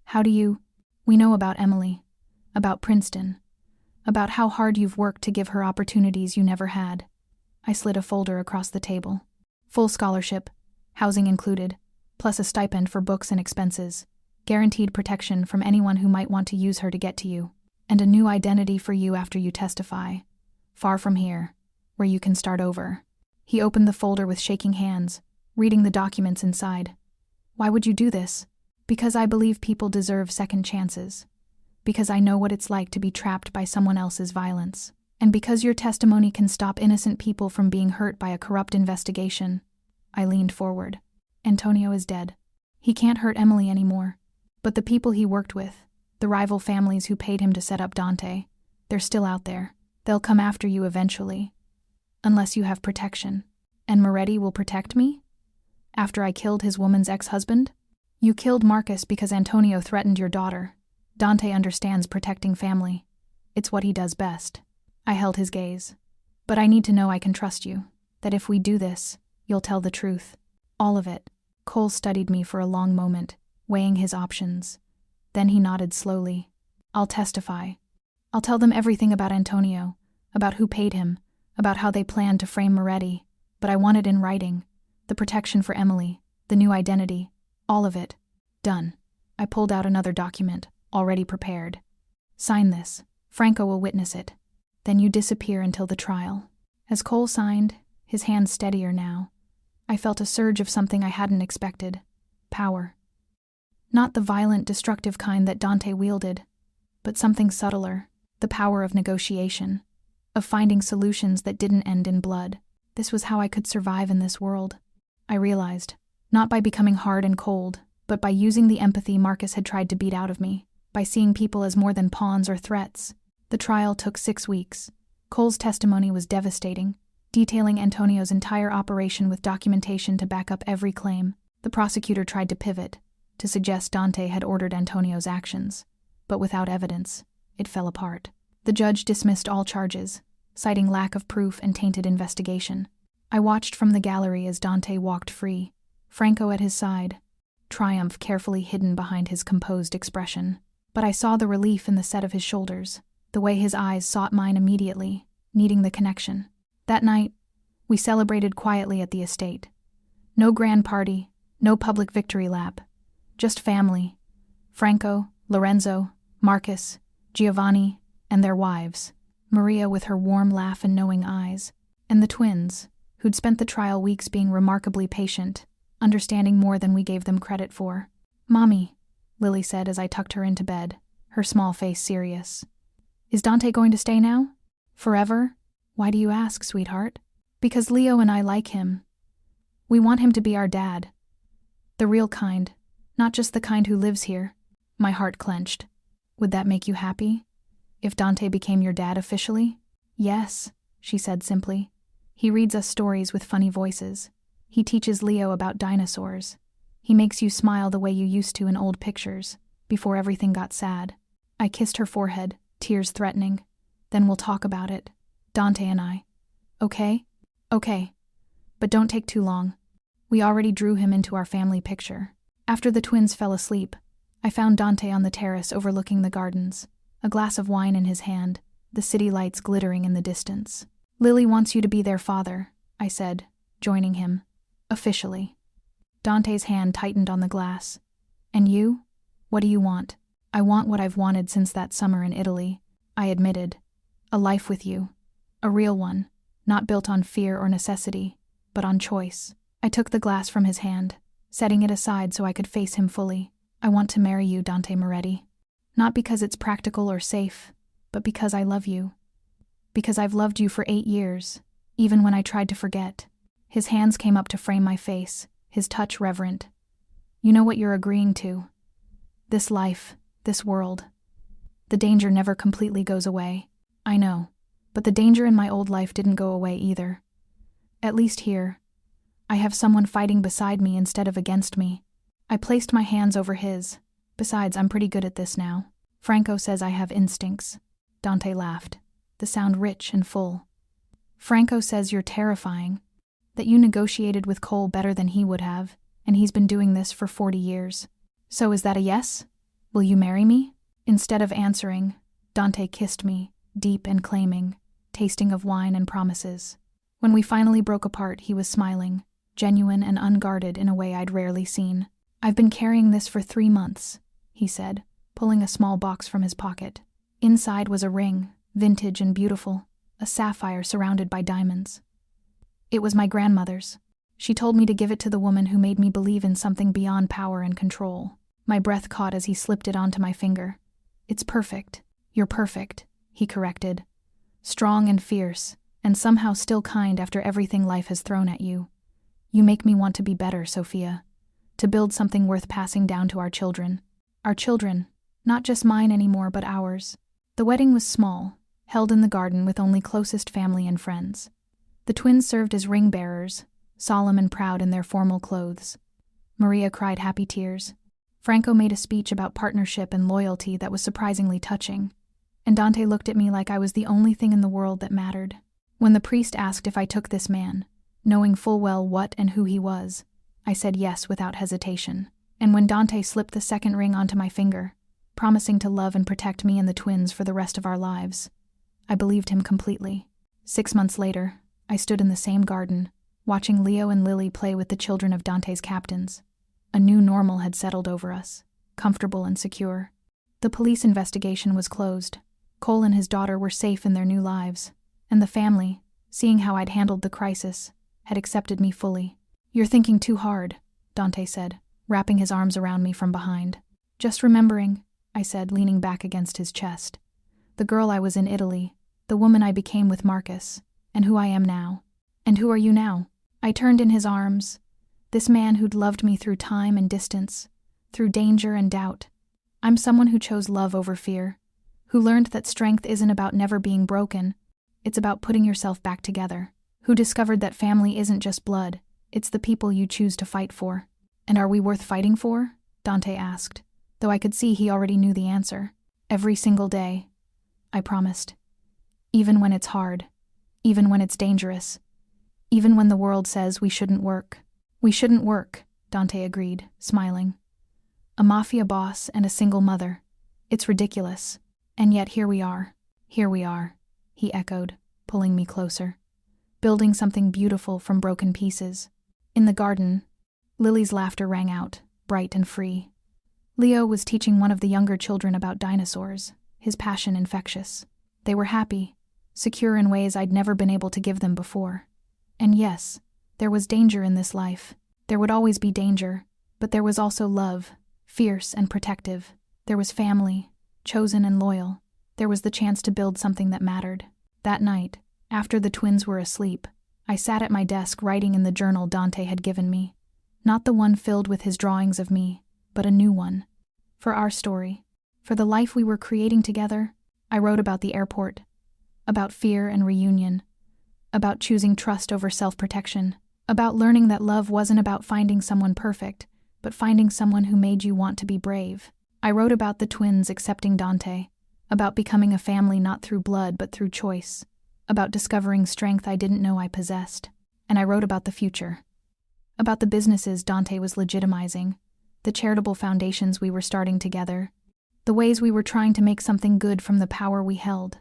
A: How do you? We know about Emily. About Princeton. About how hard you've worked to give her opportunities you never had. I slid a folder across the table. Full scholarship, housing included, plus a stipend for books and expenses, guaranteed protection from anyone who might want to use her to get to you, and a new identity for you after you testify, far from here, where you can start over. He opened the folder with shaking hands, reading the documents inside. Why would you do this? Because I believe people deserve second chances. Because I know what it's like to be trapped by someone else's violence. And because your testimony can stop innocent people from being hurt by a corrupt investigation. I leaned forward. Antonio is dead. He can't hurt Emily anymore. But the people he worked with, the rival families who paid him to set up Dante, they're still out there. They'll come after you eventually. Unless you have protection. And Moretti will protect me? After I killed his woman's ex-husband? You killed Marcus because Antonio threatened your daughter. Dante understands protecting family. It's what he does best. I held his gaze. But I need to know I can trust you. That if we do this, you'll tell the truth. All of it. Cole studied me for a long moment, weighing his options. Then he nodded slowly. I'll testify. I'll tell them everything about Antonio, about who paid him, about how they planned to frame Moretti. But I want it in writing. The protection for Emily, the new identity, all of it. Done. I pulled out another document, already prepared. Sign this. Franco will witness it. Then you disappear until the trial. As Cole signed, his hands steadier now, I felt a surge of something I hadn't expected. Power. Not the violent, destructive kind that Dante wielded, but something subtler, the power of negotiation, of finding solutions that didn't end in blood. This was how I could survive in this world. I realized, not by becoming hard and cold, but by using the empathy Marcus had tried to beat out of me, by seeing people as more than pawns or threats. The trial took 6 weeks. Cole's testimony was devastating, detailing Antonio's entire operation with documentation to back up every claim. The prosecutor tried to pivot, to suggest Dante had ordered Antonio's actions, but without evidence, it fell apart. The judge dismissed all charges, citing lack of proof and tainted investigation. I watched from the gallery as Dante walked free, Franco at his side, triumph carefully hidden behind his composed expression. But I saw the relief in the set of his shoulders, the way his eyes sought mine immediately, needing the connection. That night, we celebrated quietly at the estate. No grand party, no public victory lap. Just family. Franco, Lorenzo, Marcus, Giovanni, and their wives. Maria with her warm laugh and knowing eyes. And the twins, who'd spent the trial weeks being remarkably patient, understanding more than we gave them credit for. "Mommy," Lily said as I tucked her into bed, her small face serious. "Is Dante going to stay now? Forever?" "Why do you ask, sweetheart?" "Because Leo and I like him. We want him to be our dad. The real kind, not just the kind who lives here." My heart clenched. "Would that make you happy? If Dante became your dad officially?" "Yes," she said simply. "He reads us stories with funny voices. He teaches Leo about dinosaurs. He makes you smile the way you used to in old pictures, before everything got sad." I kissed her forehead, tears threatening. "Then we'll talk about it. Dante and I. Okay?" "Okay. But don't take too long. We already drew him into our family picture." After the twins fell asleep, I found Dante on the terrace overlooking the gardens, a glass of wine in his hand, the city lights glittering in the distance. "Lily wants you to be their father," I said, joining him. "Officially." Dante's hand tightened on the glass. "And you? What do you want?" "I want what I've wanted since that summer in Italy," I admitted. "A life with you. A real one, not built on fear or necessity, but on choice." I took the glass from his hand, setting it aside so I could face him fully. "I want to marry you, Dante Moretti. Not because it's practical or safe, but because I love you. Because I've loved you for 8 years, even when I tried to forget." His hands came up to frame my face, his touch reverent. "You know what you're agreeing to. This life, this world. The danger never completely goes away." "I know, but the danger in my old life didn't go away either. At least here. I have someone fighting beside me instead of against me." I placed my hands over his. "Besides, I'm pretty good at this now. Franco says I have instincts." Dante laughed, the sound rich and full. "Franco says you're terrifying, that you negotiated with Cole better than he would have, and he's been doing this for 40 years. So is that a yes? Will you marry me?" Instead of answering, Dante kissed me, deep and claiming, tasting of wine and promises. When we finally broke apart, he was smiling, genuine and unguarded in a way I'd rarely seen. "I've been carrying this for 3 months, he said, pulling a small box from his pocket. Inside was a ring, vintage and beautiful, a sapphire surrounded by diamonds. It was my grandmother's. She told me to give it to the woman who made me believe in something beyond power and control." My breath caught as he slipped it onto my finger. "It's perfect. You're perfect," he corrected. "Strong and fierce, and somehow still kind after everything life has thrown at you. You make me want to be better, Sophia. To build something worth passing down to our children. Our children, not just mine anymore, but ours." The wedding was small, held in the garden with only closest family and friends. The twins served as ring bearers, solemn and proud in their formal clothes. Maria cried happy tears. Franco made a speech about partnership and loyalty that was surprisingly touching, and Dante looked at me like I was the only thing in the world that mattered. When the priest asked if I took this man, knowing full well what and who he was, I said yes without hesitation. And when Dante slipped the second ring onto my finger, promising to love and protect me and the twins for the rest of our lives, I believed him completely. 6 months later, I stood in the same garden, watching Leo and Lily play with the children of Dante's captains. A new normal had settled over us, comfortable and secure. The police investigation was closed. Cole and his daughter were safe in their new lives, and the family, seeing how I'd handled the crisis, had accepted me fully. "You're thinking too hard," Dante said, wrapping his arms around me from behind. "Just remembering," I said, leaning back against his chest. "The girl I was in Italy, the woman I became with Marcus, and who I am now." "And who are you now?" I turned in his arms, this man who'd loved me through time and distance, through danger and doubt. "I'm someone who chose love over fear, who learned that strength isn't about never being broken, it's about putting yourself back together, who discovered that family isn't just blood, it's the people you choose to fight for." "And are we worth fighting for?" Dante asked, though I could see he already knew the answer. "Every single day," I promised. "Even when it's hard, even when it's dangerous, even when the world says we shouldn't work." "We shouldn't work," Dante agreed, smiling. "A mafia boss and a single mother. It's ridiculous. And yet here we are. Here we are, he echoed, pulling me closer. Building something beautiful from broken pieces. In the garden, Lily's laughter rang out, bright and free. Leo was teaching one of the younger children about dinosaurs, his passion infectious. They were happy, secure in ways I'd never been able to give them before. And yes, there was danger in this life. There would always be danger, but there was also love, fierce and protective. There was family, chosen and loyal. There was the chance to build something that mattered. That night, after the twins were asleep, I sat at my desk writing in the journal Dante had given me. Not the one filled with his drawings of me, but a new one. For our story, for the life we were creating together. I wrote about the airport, about fear and reunion, about choosing trust over self-protection, about learning that love wasn't about finding someone perfect, but finding someone who made you want to be brave. I wrote about the twins accepting Dante, about becoming a family not through blood but through choice, about discovering strength I didn't know I possessed. And I wrote about the future, about the businesses Dante was legitimizing, the charitable foundations we were starting together, the ways we were trying to make something good from the power we held.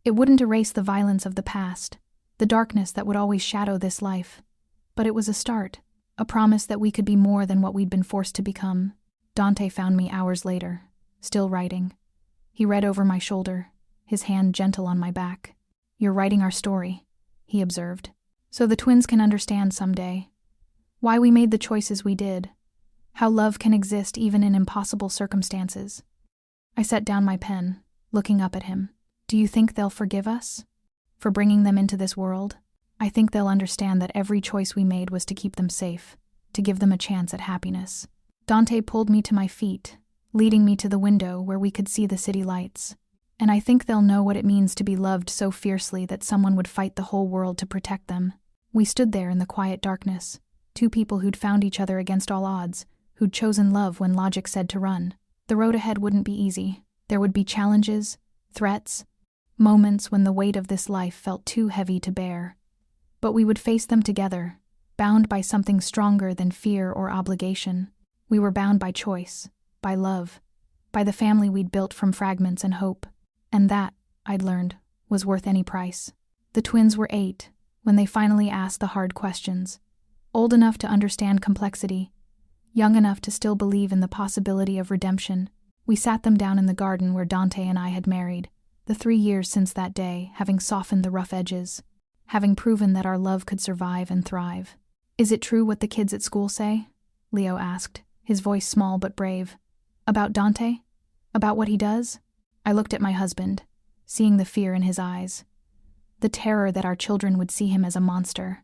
A: It wouldn't erase the violence of the past, the darkness that would always shadow this life, but it was a start, a promise that we could be more than what we'd been forced to become. Dante found me hours later, still writing. He read over my shoulder, his hand gentle on my back. "You're writing our story," he observed, "so the twins can understand someday why we made the choices we did, how love can exist even in impossible circumstances." I set down my pen, looking up at him. "Do you think they'll forgive us? For bringing them into this world? I think they'll understand that every choice we made was to keep them safe, to give them a chance at happiness." Dante pulled me to my feet, leading me to the window where we could see the city lights. "And I think they'll know what it means to be loved so fiercely that someone would fight the whole world to protect them." We stood there in the quiet darkness, two people who'd found each other against all odds, who'd chosen love when logic said to run. The road ahead wouldn't be easy. There would be challenges, threats, moments when the weight of this life felt too heavy to bear. But we would face them together, bound by something stronger than fear or obligation. We were bound by choice, by love, by the family we'd built from fragments and hope. And that, I'd learned, was worth any price. The twins were 8 when they finally asked the hard questions, old enough to understand complexity, young enough to still believe in the possibility of redemption. We sat them down in the garden where Dante and I had married, the 3 years since that day having softened the rough edges, having proven that our love could survive and thrive. "Is it true what the kids at school say?" Leo asked, his voice small but brave. "About Dante? About what he does?" I looked at my husband, seeing the fear in his eyes, the terror that our children would see him as a monster,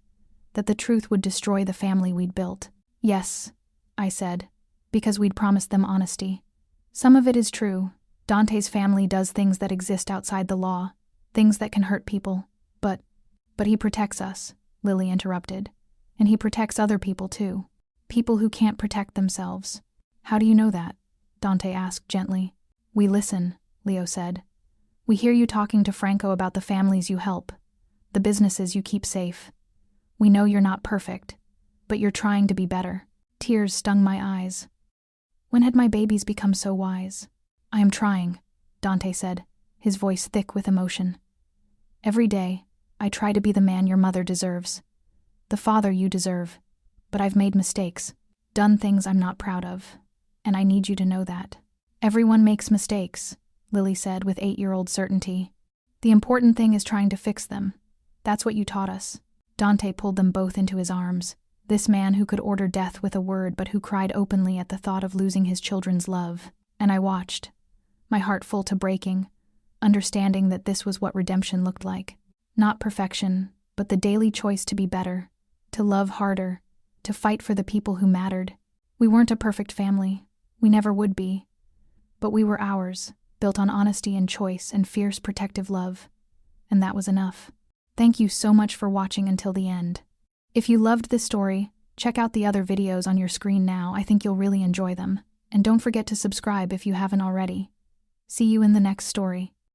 A: that the truth would destroy the family we'd built. "Yes," I said, "because we'd promised them honesty. Some of it is true. Dante's family does things that exist outside the law, things that can hurt people. But he protects us," Lily interrupted. "And he protects other people too. People who can't protect themselves." "How do you know that?" Dante asked gently. "We listen," Leo said. "We hear you talking to Franco about the families you help, the businesses you keep safe. We know you're not perfect, but you're trying to be better." Tears stung my eyes. When had my babies become so wise? "I am trying," Dante said, his voice thick with emotion. "Every day, I try to be the man your mother deserves, the father you deserve, but I've made mistakes, done things I'm not proud of, and I need you to know that." "Everyone makes mistakes," Lily said with 8-year-old certainty. "The important thing is trying to fix them. That's what you taught us." Dante pulled them both into his arms, this man who could order death with a word but who cried openly at the thought of losing his children's love. And I watched, my heart full to breaking, understanding that this was what redemption looked like. Not perfection, but the daily choice to be better, to love harder, to fight for the people who mattered. We weren't a perfect family. We never would be. But we were ours, built on honesty and choice and fierce protective love. And that was enough. Thank you so much for watching until the end. If you loved this story, check out the other videos on your screen now. I think you'll really enjoy them. And don't forget to subscribe if you haven't already. See you in the next story.